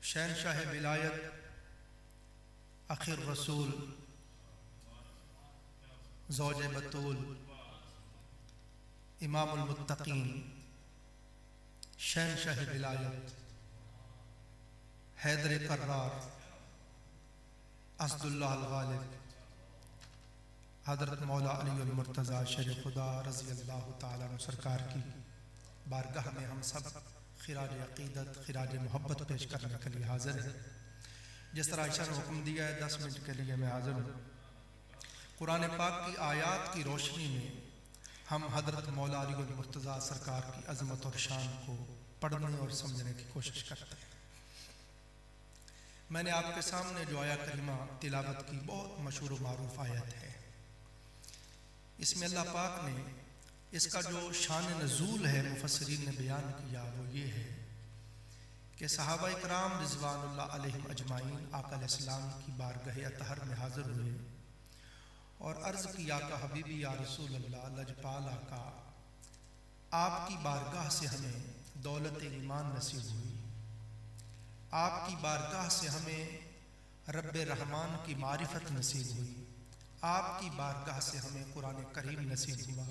शहनशाह विलायत आखिर रसूल ज़ौज बतूल इमामुल मुत्तकीन शहनशाह विलायत हैदर कर्रार असदुल्लाह अल गालिब हज़रत मौला अली अल मुर्तज़ा शेर खुदा रज़ी अल्लाह ताला अन्हु सरकार की बारगाह में हम सब खिराज अक़ीदत खिराज मोहब्बत पेश करने के लिए हाज़िर हैं। जिस तरह ईशा ने हुक्म दिया है 10 मिनट के लिए मैं हाज़िर हूँ। कुरान पाक की आयात की रोशनी में हम हज़रत मौला अली अल मुर्तज़ा सरकार की अज़मत और शान को पढ़ने और समझने की कोशिश करते हैं। मैंने आपके सामने जो आया करीमा तिलावत की बहुत मशहूर मारूफ आयत है। इसमें अल्लाह पाक ने इसका जो शान नज़ूल है मुफस्सिरीन ने बयान किया वो ये है कि सहाबा इकराम रिज़वानुल्लाह अलैहिम अजमाइन आका अलैहिस्सलाम की बारगाह अतहर में हाज़िर हुए और अर्ज़ किया का हबीबी या रसूल अल्लाह लजपाल आका, आपकी बारगाह से हमें दौलत ईमान नसीब हुई, आपकी बारगाह से हमें रब्बे रहमान की मारिफत नसीब हुई, आपकी बारगाह से हमें कुरान करीम नसीब हुआ।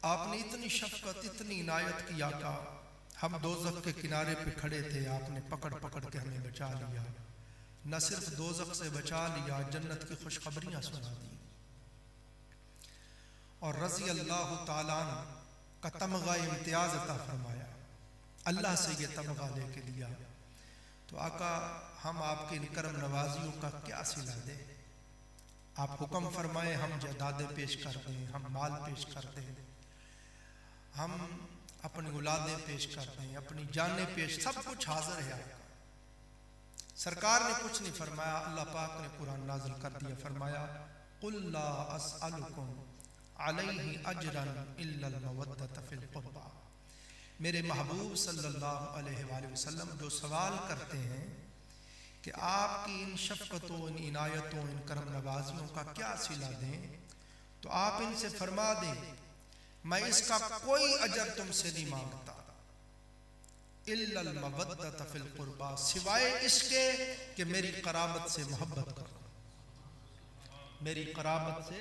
आपने इतनी शफ़क़त इतनी इनायत की आका, हम दोज़ख के किनारे पे खड़े थे, आपने पकड़ पकड़ के हमें बचा लिया। न सिर्फ दोज़ख से बचा लिया, जन्नत की खुशखबरियाँ सुना दी और रज़ी अल्लाह ताला का तमगा इम्तियाज़ अता फरमाया। अल्लाह से ये तमगा लेके लिया। तो आका हम आपके इन करम नवाजियों का क्या सिला दें। आप हुक्म फरमाए हम जायदादें पेश कर दें, हम माल पेश कर दें, हम अपनी औलादें पेश कर दें, अपनी जानें पेश, सब कुछ हाजिर है। आपका सरकार ने कुछ नहीं फरमाया। अल्लाह पाक ने कुरान नाज़िल कर दिया, फरमाया कुल ला अस्अलुकुम अलैहि अजरन इल्लल मवद्दत फिल कुर्बा। मेरे महबूब सल्लल्लाहु अलैहि वसल्लम जो सवाल करते हैं कि आपकी इन शफ़क़तों, इन इनायतों, इन करम नवाजियों का क्या सिला दें, तो आप इनसे फरमा दें मैं इसका कोई अजर तुमसे नहीं मांगता, इल्लल मवद्दत फिल कुर्बा, सिवाय इसके कि मेरी कराबत से मोहब्बत करो, मेरी कराबत से।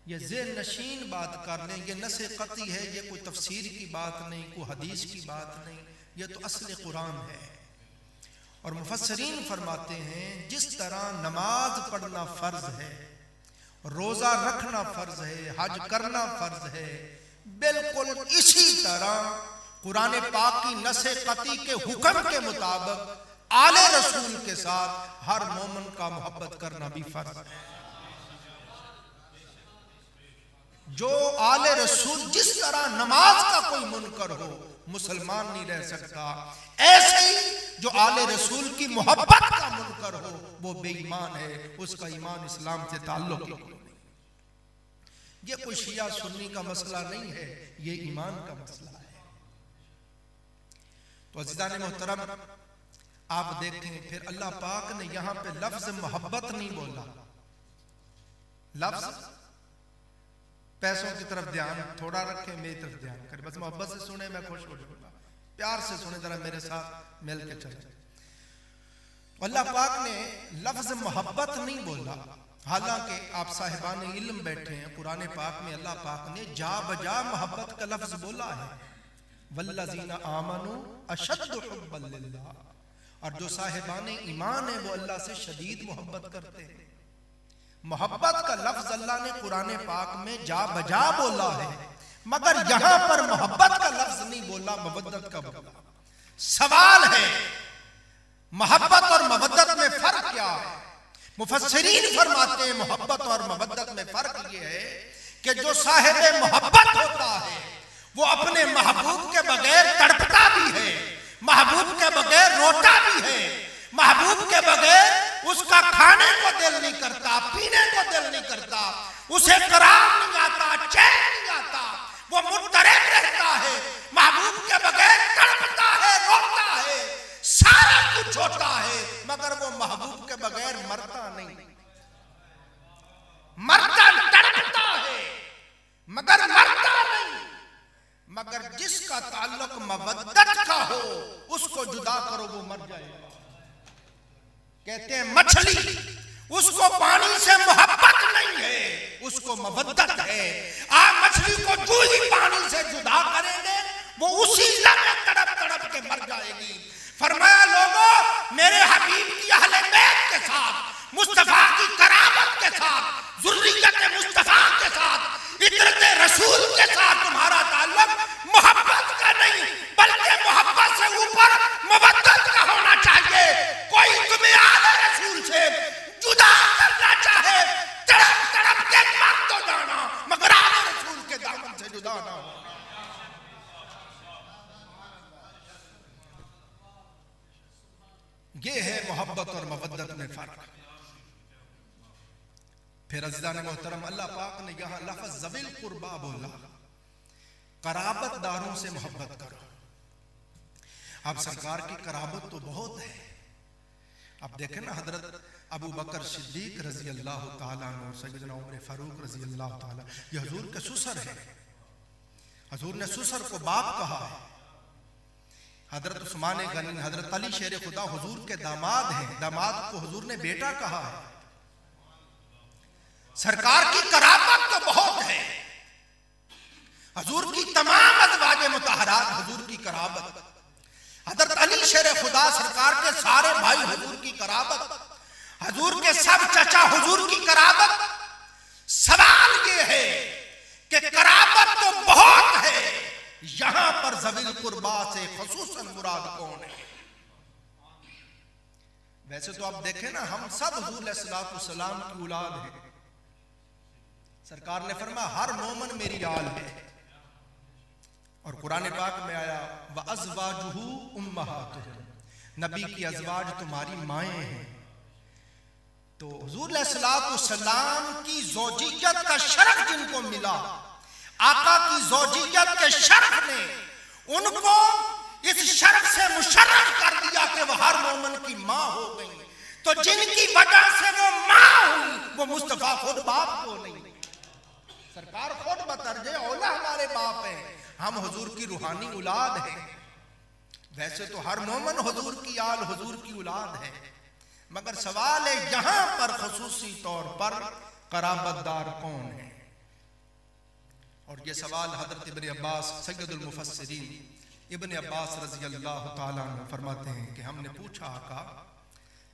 ये ज़ेहन नशीन बात कर लें, ये नसे क़ती है, ये कोई तफसीर की बात नहीं, कोई हदीस की बात नहीं, ये तो असल कुरान है। और मुफस्सिरीन फरमाते हैं जिस तरह नमाज पढ़ना फ़र्ज है, रोज़ा रखना फ़र्ज है, हज करना फ़र्ज है, बिल्कुल इसी तरह कुरान पाक की नसे क़ती के हुक्म के मुताबिक आले रसूल के साथ हर मोमिन का मोहब्बत करना भी फ़र्ज है। जो आले रसूल, जिस तरह नमाज का कोई मुनकर हो मुसलमान नहीं रह सकता, ऐसे ही जो आले रसूल की मोहब्बत का मुनकर हो वो बेईमान है, उसका ईमान इस्लाम से ताल्लुक नहीं। ये कोई शिया सुन्नी का मसला नहीं है, ये ईमान का मसला है। तो अज़ीज़ान मोहतरम आप देखें फिर अल्लाह पाक ने यहां पे लफ्ज मोहब्बत नहीं बोला। लफ्ज पैसों की तरफ ध्यान थोड़ा रखें, मेरी तरफ ध्यान करें, बस मोहब्बत से सुने, मैं खुश हो जाऊंगा, प्यार से सुने, जरा मेरे साथ मिल के चले। अल्लाह पाक ने लफ्ज मोहब्बत नहीं बोला, हालांकि आप साहिबान इल्म बैठे हैं, कुरान पाक में अल्लाह पाक ने जा बजा मोहब्बत का लफ्ज बोला है, वल्लज़ीना आमनू अशद्दु हुब्बन लिल्लाह, और जो साहिबान ईमान है वो अल्लाह से शदीद मोहब्बत करते हैं। मोहब्बत का लफ्ज अल्लाह ने कुरान पाक में जा बजा बोला है, मगर यहां पर मोहब्बत का लफ्ज नहीं बोला, मवद्दत का बोला। सवाल है मोहब्बत और मवद्दत में फर्क क्या है? मुफस्सिरीन फरमाते हैं मोहब्बत और मवद्दत में फर्क यह है कि जो साहिब मोहब्बत होता है वो अपने महबूब के बगैर तड़पता भी है, महबूब के बगैर रोता भी है, महबूब के बगैर उसका खाने को दिल नहीं करता, पीने को दिल नहीं करता, उसे करार नहीं आता, चैन नहीं आता, वो मुत्तरिब रहता है, महबूब के बगैर तड़पता है, रोता है, सारा कुछ होता है, मगर वो महबूब के बगैर मरता नहीं, मरता तड़पता है मगर मरता नहीं। मगर जिसका ताल्लुक मवद्दत का हो उसको जुदा करो वो मर जाएगा। कहते हैं मछली, उसको पानी से मोहब्बत नहीं है, उसको मवद्दत है। आप मछली को जो ही पानी से जुदा करेंगे वो उसी लम्हे तड़प तड़प के मर जाएगी। फरमाया लोगों, मेरे हबीब की अहले बैत के साथ, मुस्तफा की करामत के साथ, ज़ुर्रियत मुस्तफा के साथ, इतरत रसूल के साथ तुम्हारा ताल्लुक मोहब्बत का नहीं बल्कि मोहब्बत से ऊपर मवद्दत का होना चाहिए। कोई तुम्हें आले रसूल से जुदा करना चाहे, तड़प तड़प के मर तो जाना, मगर आले रसूल के दामन से जुदा ना हो। ये है मोहब्बत और मवद्दत में फर्क। फिर अज़ीज़ान मोहतरम, अल्लाह पाक ने यहां लफ्ज़ ज़विल कुर्बा बोला, कराबतदारों से मोहब्बत करो। अब सरकार की कराबत तो बहुत है। अब देखें ना, हजरत अबू बकर सिद्दीक रजी अल्लाह ताला अन्हु, सैयदना उमर फारूक रजी अल्लाह ताला, ये हुजूर के ससुर है। हुजूर ने ससुर को बाप कहा है। हजरत उस्मान गनी, हजरत अली शेर खुदा हुजूर के दामाद हैं, दामाद को हुजूर ने बेटा कहा है। सरकार की करामत तो बहुत है। हुजूर की तमाम अज़वाज मुतहरात हुजूर की करामत, हजरत अली शेर खुदा सरकार के सारे भाई हुजूर की करामत, हुजूर के सब चचा हुजूर की करामत। सवाल ये है कि करामत तो बहुत है, यहां पर ज़विल कुर्बा से खुसूसन मुराद कौन है? वैसे तो आप देखें ना, हम सब हुजूर अलैहिस्सलातु वस्सलाम की औलाद हैं। सरकार ने फरमाया हर मोमिन मेरी आल है। और कुरान पाक में आया व अज़वाजुहु उम्महातुहुम, नबी की अज़वाज तुम्हारी माएं हैं। तो हुजूर अलैहिस्सलातु वस्सलाम की ज़ौजियत का शरफ जिनको मिला, आका की ज़ौजियत के शरफ ने उनको इस शरफ से मुशर्रफ कर दिया कि वह हर मोमिन की मां हो गई। तो जिनकी वजह से वो मां हुई, वो मुस्तफा खुद बाप को नहीं, सरकार खुद बतर्जे औला हमारे बाप हैं, हम हुजूर की रूहानी औलाद हैं। वैसे तो हर मोमिन हुजूर की आल, हुजूर की औलाद है, मगर सवाल है यहां पर खुसूसी तौर पर कराबतदार कौन है? और ये सवाल हजरत इब्न अब्बास सैयदुल मुफस्सिरीन इब्न अब्बास रजी अल्लाह ताला अन्हु फरमाते हैं कि हमने पूछा आका,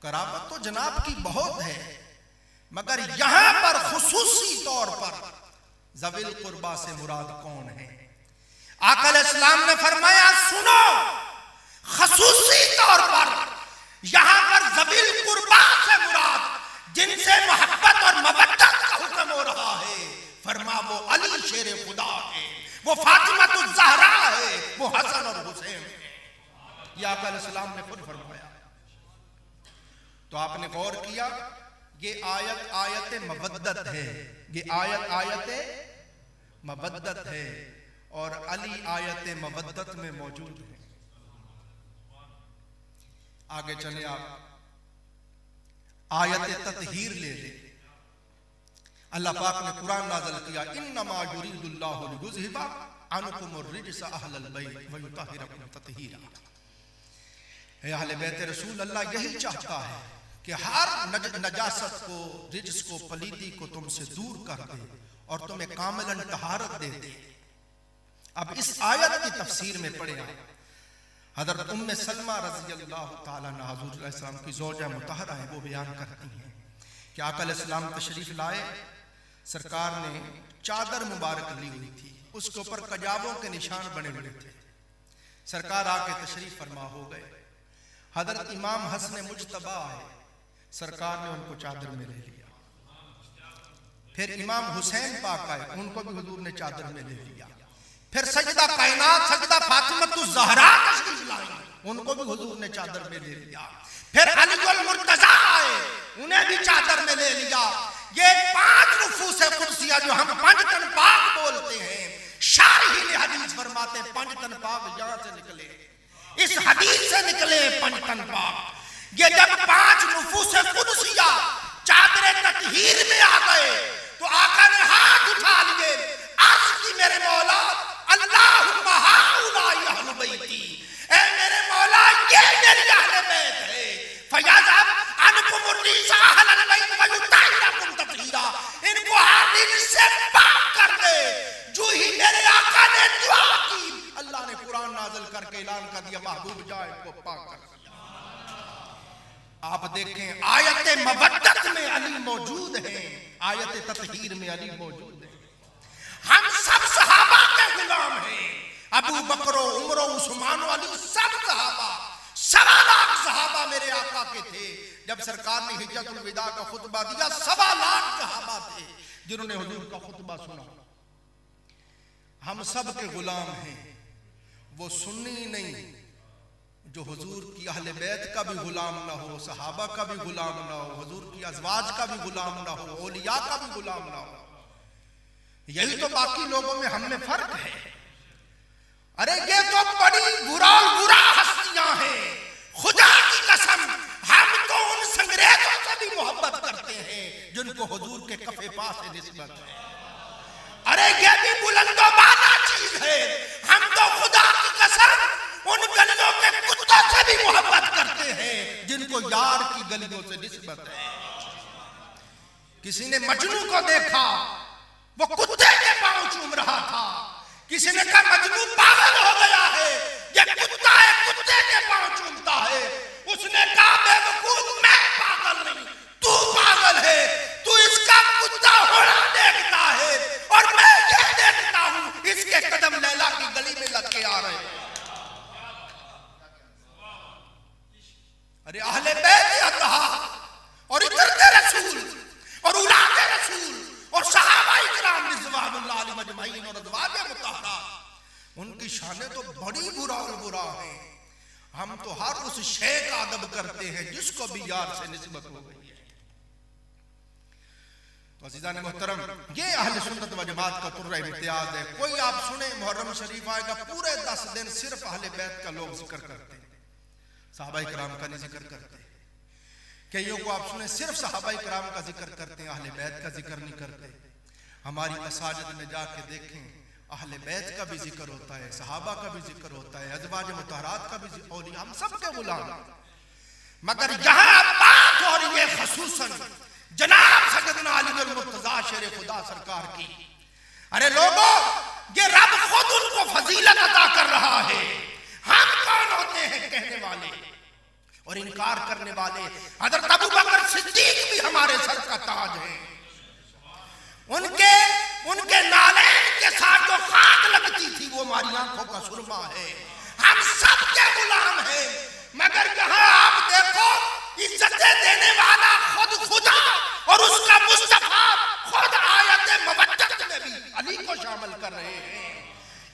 कराबत तो जनाब की बहुत है, मगर यहां पर खुसूसी तौर पर ज़विल कुर्बा से मुराद कौन है? आका अलैहिस्सलाम ने फरमाया सुनो, खुसूसी तौर पर यहां पर ज़विल कुर्बा से मुराद जिनसे मोहब्बत और मवद्दत का हुक्म हो रहा है, फरमा वो अली शेर खुदा है, वो फातिमा ज़हरा है, वो हसन और हुसैन है। ये आका अलैहिस्सलाम ने खुद फरमाया। तो आपने गौर किया, ये आयत आयत मवद्दत है, ये आयत आयत मवद्दत है और अली आयत मवद्दत में मौजूद है। आगे चले आप, आयत ततहीर ले ले। अल्लाह पाक ने कुरान नाज़िल किया, इन्नमा युरीदुल्लाहु लियुज़हिबा अन्कुमुर रिज्स अहलल बैत व युतहिरकुम ततहीरा। हे अहले बैत रसूल, अल्लाह यही चाहता है कि हर नजासत को, रिज्स को, पलीदी को तुमसे दूर कर दे और तुम्हें कामिलन तहारत दे दे। अब इस आयत की तफसीर में पढ़े हज़रत उम्मे सलमा रज़ी अल्लाह ताला अन्हा हुज़ूर अलैहिस्सलाम की ज़ौजा मुतहरा है, वो बयान करती हैं कि आका अलैहिस्सलाम तशरीफ लाए, सरकार ने चादर मुबारक ली हुई थी, उसके ऊपर कजाबों के निशान बने बने थे। सरकार आके तशरीफ फरमा हो गए। हज़रत इमाम हसन मुज्तबा आए, सरकार ने उनको चादर में ले लिया। फिर इमाम हुसैन पाक आए, उनको भी हुजूर ने चादर में ले लिया। फिर सजदा कायनात, सजदा फातिमा ज़हरा तशरीफ लाई, उनको भी हुजूर ने चादर में ले लिया। फिर अलीउल मुर्तज़ा आए, उन्हें भी चादर में ले लिया। ये 5 नुफूस कुदसिया जो हम 5 तन पाक बोलते हैं, शारहीन हदीस फरमाते हैं 5 तन पाक यहां से निकले, इस हदीस से निकले 5 तन पाक। ये जब 5 नुफूस कुदसिया चादर ततहीर में आ गए तो आका ने हाथ उठा लिए, अर्ज़ की मेरे मौला अल्लाहुम्मा हाउलाई अहलु बैती, ऐ मेरे मौला ये मेरी अहले बैत है, फयाज़ब अनकुम रिज़ा अहलल बैत व युताहिरकुम तत्हीरा, इनको हर दिन से पाक कर दे जो ही मेरे आका ने दुआ की। अल्लाह ने कुरान नाज़िल करके ऐलान कर दिया महबूब जा इनको पाक कर दिया। आप देखें आयत मवद्दत में अली मौजूद है, आयत तत्हीर में अली मौजूद है। हम सब सहाबा के गुलाम हैं, अबू बकर, उमर, उस्मान, अली सब सहाबा, 1.25 लाख सहाबा मेरे आका के थे। जब सरकार ने हिज्जतुल विदा का खुतबा दिया 1.25 लाख सहाबा थे जिन्होंने हुजूर का खुतबा सुना। हम सब के गुलाम हैं, वो सुन्नी नहीं जो हुजूर की अहले बैत का भी गुलाम ना हो, सहाबा का भी गुलाम ना हो, हुजूर की अज़वाज का भी गुलाम ना हो, औलिया का भी गुलाम ना हो। यही तो बाकी लोगों में हम में फर्क है। अरे ये तो बड़ी बुरा हस्तियां हैं, खुदा की कसम हम तो उन संग्रेजों से भी मोहब्बत करते हैं जिनको हुजूर के कफे पास से निस्बत है। अरे ये भी बुलंदो बाला चीज है, हम तो खुदा की कसम उन गलियों के कुत्तों से भी मोहब्बत करते हैं जिनको यार की गलियों से निस्बत है। किसी ने मजनू को देखा, वो कुत्ते के पांव चूम रहा था। किसी ने कहा मजनू पागल हो गया है, ये कुत्ता है कुत्ते के पांव चूमता है। उसने कहा बेवकूफ मैं पागल नहीं, तू पागल है, तू इसका कुत्ता होना देखता है और मैं ये देखता हूं इसके कदम लैला की गली में लग के आ रहे हैं। अरे अहले बैत अतहा और इतरते रसूल और उलाते रसूल और सहाबाए किराम रिज़वानुल्लाह अलैहिम अजमईन और अज़वाजे मुतहहरात, उनकी शानें तो बड़ी बुरा है। हम तो हर उस शे का अदब करते हैं जिसको भी यार से निस्बत हो गई है। तो अज़ीज़ान मोहतरम, ये अहले सुन्नत व जमात का तुर्रा इम्तियाज है। कोई आप सुने मुहर्रम शरीफ आएगा, पूरे 10 दिन सिर्फ अहले बैत का लोग जिक्र करते हैं, सहाबाए किराम का नहीं जिक्र करते। कईयों को आप सुने सिर्फ सहाबाए किराम का जिक्र करते हैं, अहले बैत का जिक्र नहीं करते। हमारी मसाजिद में जाके देखें, अहले बैत का भी जिक्र होता है, सहाबा का भी जिक्र होता है, अज़वाज मुतहहरात का भी जिक्र, औलिया, हम सब के गुलाम। मगर यहां बात हो रही है खसूसन जनाब सैयदना अली मुर्तज़ा शेर खुदा सरकार की। अरे लोगों, ये रब खुद उनको फजीलत अता कर रहा है। हम कौन होते हैं कहने वाले और इनकार करने वाले? हज़रत अबू बकर सिद्दीक भी हमारे सर का ताज है। उनके नालैन के साथ जो खाक लगती थी वो हमारी आंखों का सुरमा है। हम सब के गुलाम हैं। मगर यहाँ आप देखो, इज्जतें देने वाला खुद खुदा और उसका मुस्तफा खुद आयत मवद्दत में भी अली को शामिल कर रहे हैं।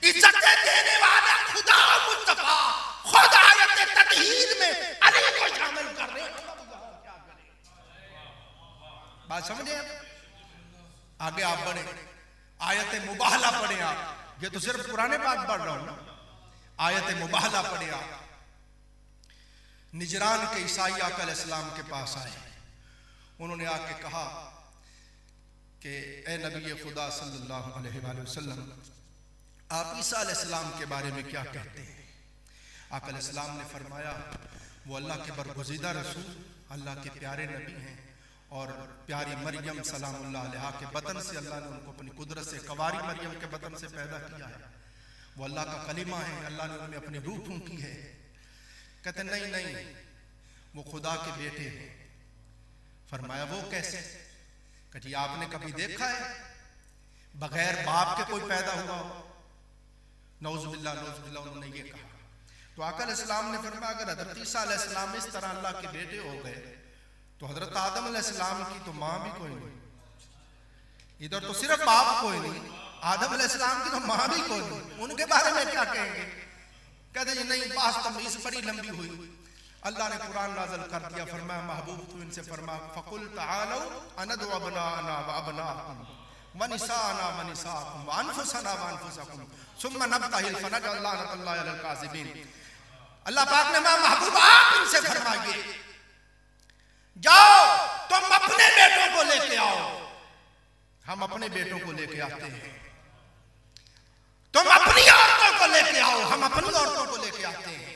इज्जतें देने वाला खुदा और मुस्तफा खुद आयत तत्हीर में अली को शामिल कर रहे हैं। बात समझे? आगे आप बढ़े, आयत मुबाहला पढ़े आप। ये तो सिर्फ पुराने बात पढ़ रहा हूं ना, आयत मुबाहला पढ़े आप। निजरान के ईसाई आका अलैहिस्सलाम के पास आए, उन्होंने आके कहा कि ए नबी खुदा सल्लल्लाहु अलैहि वसल्लम, आप ईसा अलैहिस्सलाम के बारे में क्या कहते हैं? आका अलैहिस्सलाम ने फरमाया, वो अल्लाह के बरगुज़ीदा रसूल, अल्लाह के प्यारे नबी हैं और प्यारी मरियम सलामुल्लाह अलैहा के बतन से अल्लाह ने उनको अपनी कुदरत से, कवारी मरियम के बतन से पैदा किया है। वो अल्लाह का कलीमा है, अल्लाह ने उनमें अपनी रूह फूंकी है। कहते नहीं, वो खुदा के बेटे हैं। फरमाया वो कैसे? कहती आपने कभी देखा है बगैर बाप के कोई पैदा हुआ हो? नौज़ुबिल्लाह, उन्होंने ये कहा। तो आका अलैहिस्सलाम ने फरमाया, अगर हज़रत ईसा अलैहिस्सलाम इस तरह अल्लाह के बेटे हो गए तो हज़रत आदम अलैहिस्सलाम की तो माँ भी कोई नहीं, इधर तो सिर्फ बाप कोई नहीं, आदम अलैहिस्सलाम की तो माँ भी कोई नहीं, उनके बारे में क्या कहेंगे? कहते हैं नहीं, बात तमीज़ बड़ी लंबी हुई। अल्लाह ने कुरान नाज़िल कर दिया, फरमाया महबूब तू इनसे फरमा, फ़कुल तआलौ अनदउ अबनाअना व अबनाअकुम व निसाअना व निसाअकुम व अनफुसना व अनफुसकुम सुम्मा नब्तहिल फनजअल लअनतल्लाहि अलल काज़िबीन। अल्लाह पाक ने महबूब आप इनसे फरमाइए, जाओ तुम अपने बेटों को लेके आओ। हम अपने बेटों को लेके आते हैं। तुम अपनी औरतों को लेके आओ, हम अपनी औरतों को लेके आते हैं।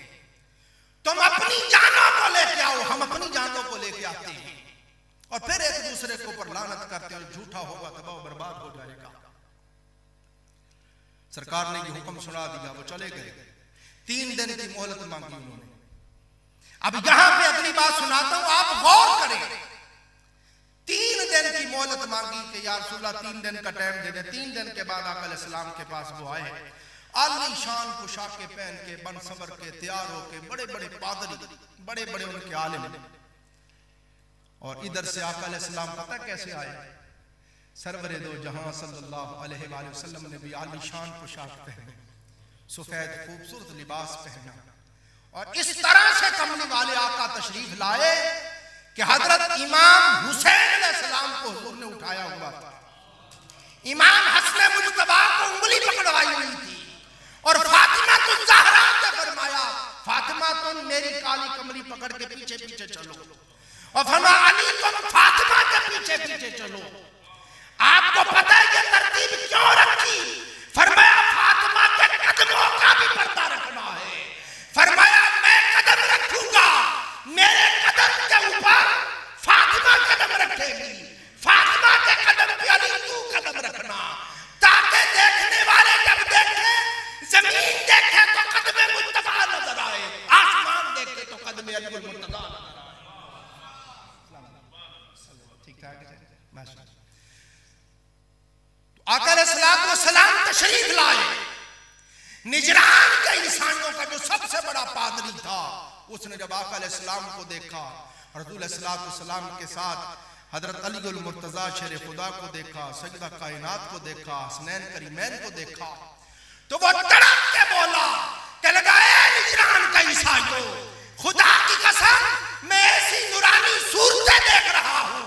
तुम अपनी जानों को लेके आओ, हम अपनी जानों को लेके आते हैं। और फिर एक दूसरे के ऊपर लानत करते हो, झूठा होगा तबाह बर्बाद हो जाएगा। सरकार ने ये हुक्म सुना दिया, वो चले गए। 3 दिन की मोहलत मांगी उन्होंने। अब यहां पे अगली बात सुनाता हूं, आप गौर करें। 3 दिन की मोहलत मांगी कि या रसूलल्लाह 3 दिन का टाइम दे दे। 3 दिन के बाद आका अलैहिस्सलाम के पास वो आए, आलीशान पोशाकें पहन के, बन सबर के, तैयार होके, बड़े बड़े पादरी, बड़े बड़े उनके आलिम। और इधर से आका अलैहिस्सलाम पता कैसे आए? सरवरे दो जहां सल्लल्लाहु अलैहि वसल्लम ने भी आलीशान पोशाक पहने, सफेद खूबसूरत लिबास पहना, और इस तरह से कमली वाले आका तशरीफ लाए कि हजरत इमाम हुसैन अलैहिस्सलाम को हुजूर ने उठाया हुआ था। इमाम हसन मुज्तबा को उंगली पकड़वाई हुई थी, और फातिमा तुम ज़हरा ने फरमाया, फातिमा तुम मेरी काली कमली पकड़ के पीछे पीछे चलो, और फरमाया अली तुम फातिमा के पीछे पीछे चलो। आपको पता है ये तरतीब क्यों रखी? फरमाया फातिमा के कदमों का भी पर्दा रखना है। फरमाया मैं कदम रखूंगा, मेरे कदम के ऊपर फातिमा कदम रखेगी, फातिमा के कदम पे अली तू कदम रखना, ताकि देखने वाले जब देखे, जमीन देखे तो कदम मुस्तफा नजर आए, आसमान देखे तो कदम अली मुर्तजा नजर आए। ठीक ठाक है माशाअल्लाह। आका अलैहिस्सलाम तशरीफ लाए। निजरान के इंसानों का जो सबसे बड़ा पादरी था, उसने जब आका अलैहिस्सलाम को देखा, रसूल सल्लल्लाहु के साथ हजरत अली उल मुर्तजा शेर खुदा को देखा, सजदा कायनात को देखा, हसनैन करीमैन को देखा, तो वो तड़प के बोला कि लगाए निजरान का ईसाइयों, खुदा की कसम मैं ऐसी नूरानी सूरतें देख रहा हूं,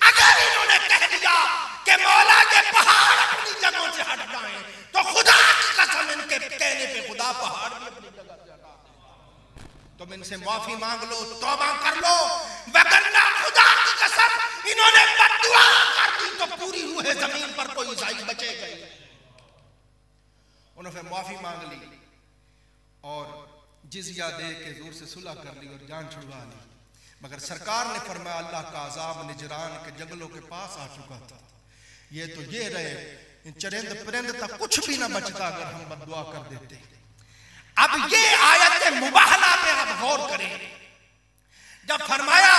अगर इन्होंने कह दिया कि मौला के पहाड़ अपनी जगहों से हट जाएं, तो खुदा की कसम इनके कहने पे खुदा पहाड़ भी अपनी जगह से हटा देगा। तुम इनसे माफी मांग लो, तौबा कर लो, वरना खुदा की कसम इन्होंने बद्दुआ कर दी तो पूरी रूह जमीन पर कोई ईसाई बचेगा ही। उन्होंने माफी मांग ली और जिजिया दे के जोर से सुलह कर ली और जान छुड़वा ली। मगर सरकार ने फरमाया अल्लाह का अजाब निजरान के जंगलों के पास आ चुका था, ये तो ये रहे, इन चरिंद परिंद तक कुछ भी ना बचता अगर हम बद्दुआ कर देते। अब ये आयत मुबाहला पे आप गौर करें, जब फरमाया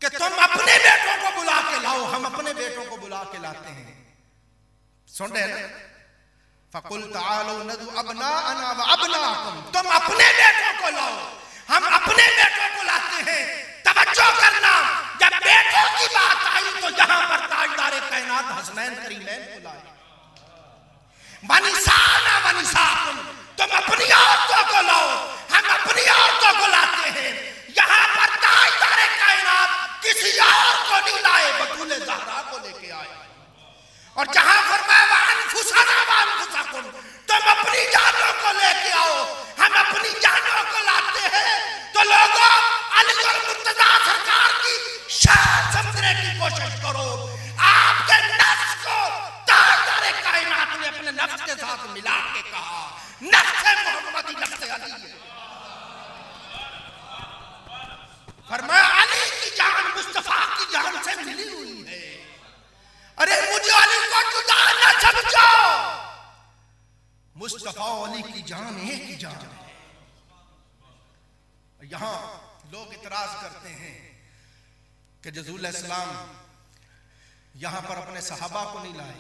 कि तुम अपने बेटों को बुला के लाओ, हम अपने बेटों को बुला के लाते हैं। सुन रहे हैं? फकुल तालू नदु अबनाअना व अबनाकुम, तुम अपने बेटों को लाओ, हम अपने बेटों को लाते हैं। तवज्जो करना, जब बेटों की बात आई तो यहां पर ताजदार कायनात हसनैन करीमैन को लाए। वनिसाना वनिसाकुम, तुम अपनी औरतों को लाओ, हम अपनी औरतों को लाते हैं। यहां पर ताजदार कायनात किसी और को नहीं लाए, बतूल ज़हरा को लेके आए। और जहां फरमाया अनफुसना व अनफुसकुम, तुम अपनी जानों को लेके आओ, हम अपनी जानों को लाते हैं। तो लोगों अली और मुर्तजा सरकार की शान समझने की कोशिश करो। आपके नफ्स को ताजदार कायनात ने अपने नफ्स के साथ मिला के कहा, नफ्स मोहम्मदी नफ्स अली है। फरमाया अली की जान मुस्तफा की जान से मिली हुई है। अरे मुझे अली को जुदा न समझो, मुस्तफा अली की जान एक ही जान है। यहां लोग इतराज करते हैं कि रसूल इस्लाम यहां पर अपने सहाबा को नहीं लाए।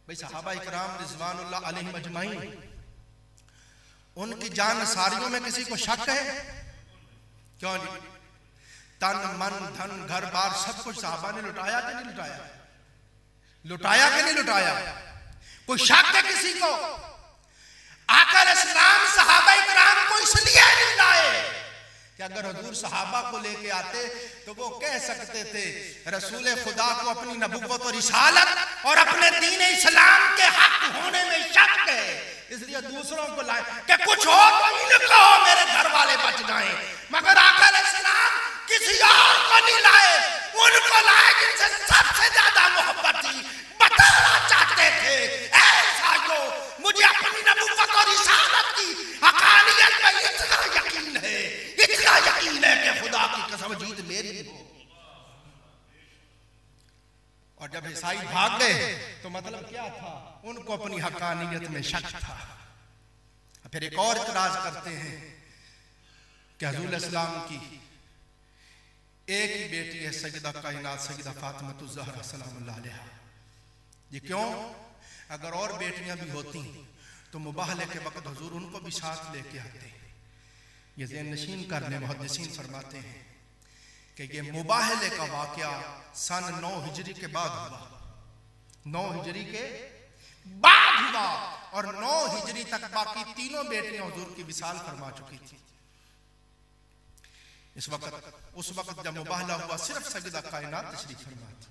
भाई सहाबा इकराम रिज़वानुल्लाह अलैहिम अजमाइन, उनकी जान सारियों में किसी को शक है? क्यों नहीं? तन मन धन घर बार सब कुछ सहाबा ने लुटाया कि नहीं लुटाया? लुटाया कि नहीं लुटाया? कोई शक है किसी को? आका अलैहिस्सलाम सहाबा इकराम को इसलिए नहीं लाए कि अगर हुजूर सहाबा को लेके आते तो वो कह सकते थे रसूल खुदा को अपनी नबुव्वत और रिसालत और अपने दीन इस्लाम के हक होने में शक है, इसलिए दूसरों को लाए कि कुछ हो तो इनको हो, मेरे घर वाले बच जाएं। मगर आका अलैहिस्सलाम किसी और को नहीं लाए, उनको लाए जिनसे सबसे ज्यादा मोहब्बत थी, बताना चाहते थे ऐ हकानियत में इतना यकीन है कि खुदा की कसम जीत मेरी हो। और जब ईसाई भाग गए तो मतलब क्या था, उनको अपनी हकानियत में शक था। फिर एक और इतराज करते हैं कि हुजूर इस्लाम की एक ही बेटी है, सैयदा कायनात सैयदा फातिमा ज़हरा सलामुल्लाह अलैहा। ये क्यों? अगर और बेटियां भी होती तो मुबाहले के वक्त हुजूर उनको भी साथ लेके आते। ये ज़हन नशीन करने मुहद्दिसीन फरमाते हैं कि ये मुबाहले का वाक़या सन 9 हिजरी के बाद हुआ। 9 हिजरी के बाद हुआ और 9 हिजरी तक बाकी तीनों बेटियां हुजूर की विसाल फरमा चुकी थी। उस वक्त जब मुबाहला हुआ सिर्फ सैयदा कायनात तशरीफ फरमा थी।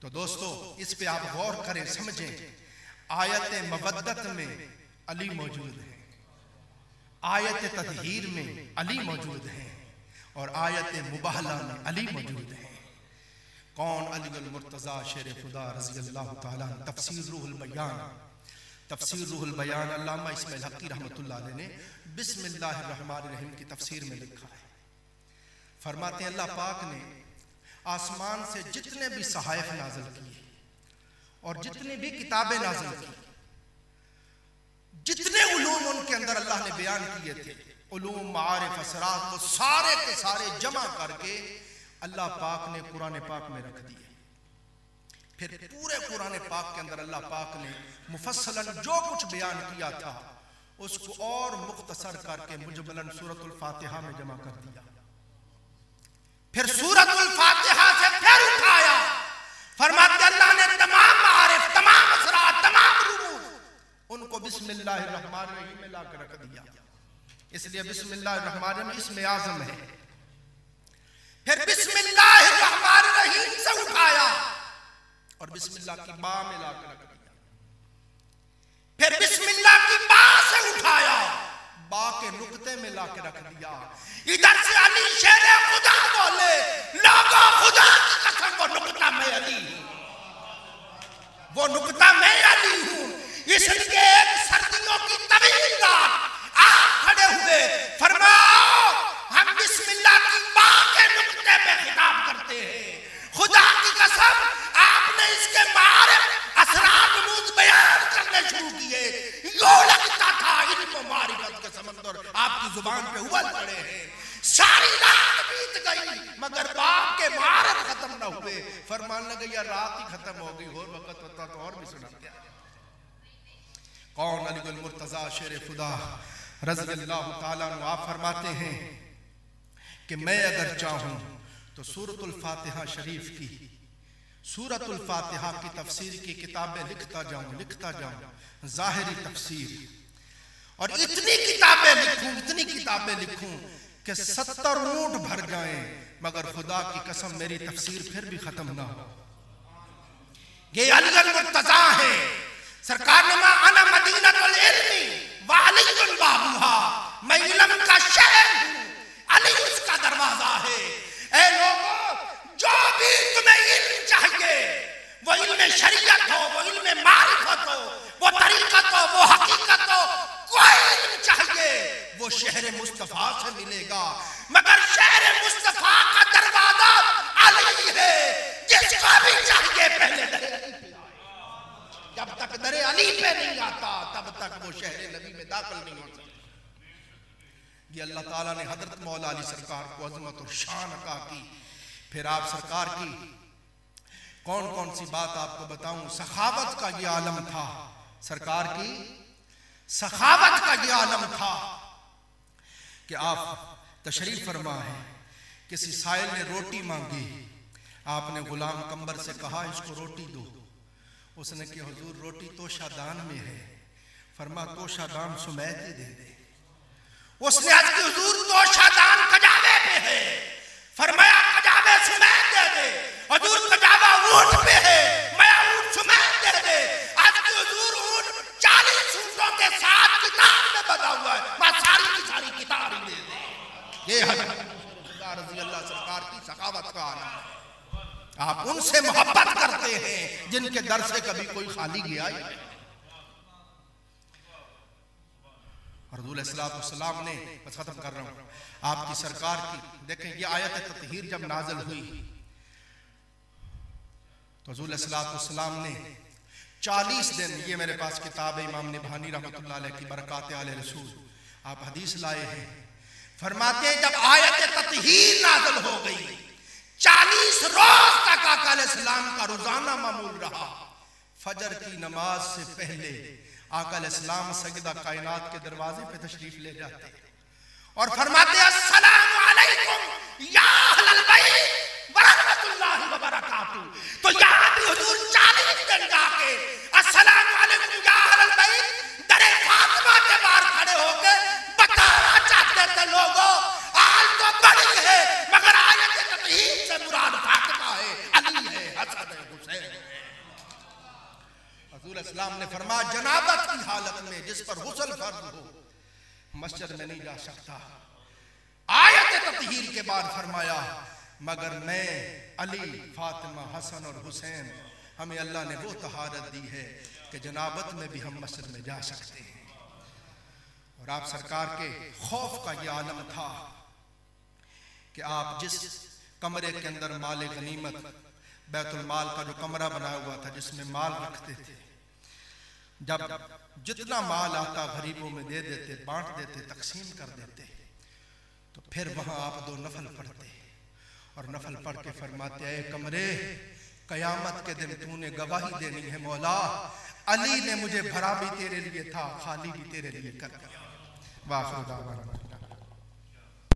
तो दोस्तों इस पे आप गौर करें, समझें। आयत मवद्दत में अली मौजूद है, आयत तदहीर में अली मौजूद है और आयत मुबाहला में अली मौजूद है। कौन? अली अल मुर्तज़ा शेर खुदा रज़ी अल्लाह ताला। तफसीर रूहुल बयान अल्लामा इस्माइल हक़ी रहमतुल्लाह अलैह ने बिस्मिल्लाहिर रहमानिर रहीम की तफसीर में लिखा है। फरमाते हैं अल्लाह पाक ने आसमान से जितने भी सहाइफ नाज़िल किए और जितनी भी किताबें नाज़िल की, जितने उलूम उनके अंदर अल्लाह ने बयान किए थे, उलूम मारिफ असरार, को सारे के सारे जमा करके अल्लाह पाक ने कुरान पाक में रख दिए। फिर पूरे कुरान पाक के अंदर अल्लाह पाक ने मुफस्सलन जो कुछ बयान किया था उसको और मुख्तसर करके मुजमलन सूरतुल फातिहा में जमा कर दिया। फिर सूरतुल फातिहा से फिर उठाया। फरमाते अल्लाह ने तमाम मारिफ, तमाम असरार, तमाम रूह उनको बिस्मिल्लाहिर रहमानिर रहीम में ला कर रख दिया। इसलिए बिस्मिल्लाहिर रहमानिर रहीम इसमें आज़म है। फिर बिस्मिल्लाहिर रहमानिर रहीम से उठाया और बिस्मिल्लाह की बा में ला कर रख दिया। फिर बिस्मिल्लाह की बा से उठाया, बा के नुक्ते में ला के रख दिया। इधर से अली शेर खुदा बोले, लोगों खुदा की कसम वो नुक्ता मैं अली हूं, वो नुक्ता मैं अली हूं। इसलिए एक सर्दियों की तवील रात आप खड़े हुए फरमाओ हम बिस्मिल्लाह की बा के नुक्ते पे खिताब करते हैं। खुदा की कसम आपने इसके मारिफ असरार रूज बयान करने शुरू किए। यो लगता था इल्म मारिफत के समंदर आपकी जुबान पे उबल पड़े हैं। सारी रात बीत गई मगर बाप के मारिफ खत्म न हुए। फरमान लगे यार रात ही खत्म हो गई, और वक्त होता तो और भी सुनाते। कौन? अली अल मुर्तज़ा शेर खुदा रज़ी अल्लाह ताला अन्हु। आप फरमाते हैं कि मैं अगर चाहूं तो सूरतुल फातिहा शरीफ की, सूरतुल फातिहा की तफसीर की किताबें लिखता जाऊं ज़ाहिरी तफसीर, और इतनी किताबें लिखूं कि 70 ऊंट भर जाएं मगर खुदा की कसम मेरी तफसीर फिर भी खत्म ना हो। ये अली अल मुर्तज़ा है। सरकार ने अना मदीनतुल इल्मी व अलीयुल बाबुहा, मैं इल्म का शहर हूं, अली उसका दरवाजा है। ऐ लोगों, जो भी तुम्हें इल्म चाहिए, वो इल्म शरीयत हो, वो इल्म मारिफत हो, वो तरीकत हो, वो हकीकत हो, कोई इल्म चाहिए वो शहर मुस्तफा से मिलेगा। मगर शहर मुस्तफा का दरवाजा अली है। जिसको भी चाहिए पहले दरे अली पे आए। जब तक दरे अली पे नहीं आता तब तक वो शहर नबी में दाखिल नहीं हो सकता। ये अल्लाह ताला ने हजरत मौला अली सरकार को अजमत और शान अता की। फिर आप सरकार की कौन कौन सी बात आपको बताऊं। सखावत का ये आलम था, सरकार की सखावत का ये आलम था कि आप तशरीफ फरमा है। किसी साइल ने रोटी मांगी, आपने गुलाम कंबर से कहा इसको रोटी दो। उसने कहा हुजूर रोटी तो शादान में है। फरमा तो शादान सुमैत ही दे दे। उसने आज की हुजूर तो शादान कजावे पे है। फरमाया कजावे सुमैत दे दे। हुजूर कजावा ऊंट पे है, मैं ऊंट सुमैत दे दे। आज की हुजूर ऊंट 40 ऊंटों के साथ किताब में बना हुआ है, मैं सारी की सारी किताब ही दे दे। ये हजरत रज़ी अल्लाह सरकार की सखावत का आलम है। आप उनसे मोहब्बत करते हैं जिनके दर से कभी कोई खाली गया ही। और रसूल सल्लल्लाहु ने, बस खत्म कर रहा हूँ, आपकी सरकार की देखें ये आयत तत्हीर जब नाज़िल हुई तो रसूल सल्लल्लाहु ने 40 दिन, ये मेरे पास किताब है इमाम निभानी रहमतुल्लाह अलैह की बरकात आले रसूल, आप हदीस लाए हैं, फरमाते हैं जब आयत तत्हीर नाज़िल हो गई 40 रोज तक आका अलैहिस्सलाम का रोजाना मामूल रहा, फजर की नमाज से पहले आका अलैहिस्सलाम सजदा कायनात के दरवाजे पे तशरीफ ले जाते और फरमाते अस्सलामु अलैकुम या अहलल बैत व रहमतुल्लाहि व बरकातुहू। तो यहां भी हुजूर 40 दिन जाके अस्सलामु अलैकुम या अहलल बैत दरे फातिमा के बाहर खड़े होकर बताना चाहते थे लोगों आल तो बड़ी है मगर आयत तत्हीर से मुराद फातिमा है, अली है, हसन है, हुसैन है। रसूल इस्लाम ने फरमाया जनाबत की हालत में जिस पर गुस्ल फर्ज हो मस्जिद में नहीं जा सकता। आयत तत्हीर के बाद फरमाया मगर मैं, अली, फातिमा, हसन और हुसैन, हमें अल्लाह ने वो तहारत दी है कि जनाबत में भी हम मस्जिद में जा सकते हैं। और आप सरकार के खौफ का ये आलम था कि आप जिस कमरे के अंदर माल गनीमत, बैतुल माल का जो कमरा बनाया हुआ था जिसमें माल रखते थे, जब जितना माल आता गरीबों में दे देते, बांट देते, तकसीम कर देते, तो फिर वहां आप 2 नफल पढ़ते और नफल पढ़ के फरमाते ऐ कमरे, कयामत के दिन तूने गवाही देनी है मौला, अली ने मुझे भरा भी तेरे लिए था, खाली भी तेरे लिए कर। वाह।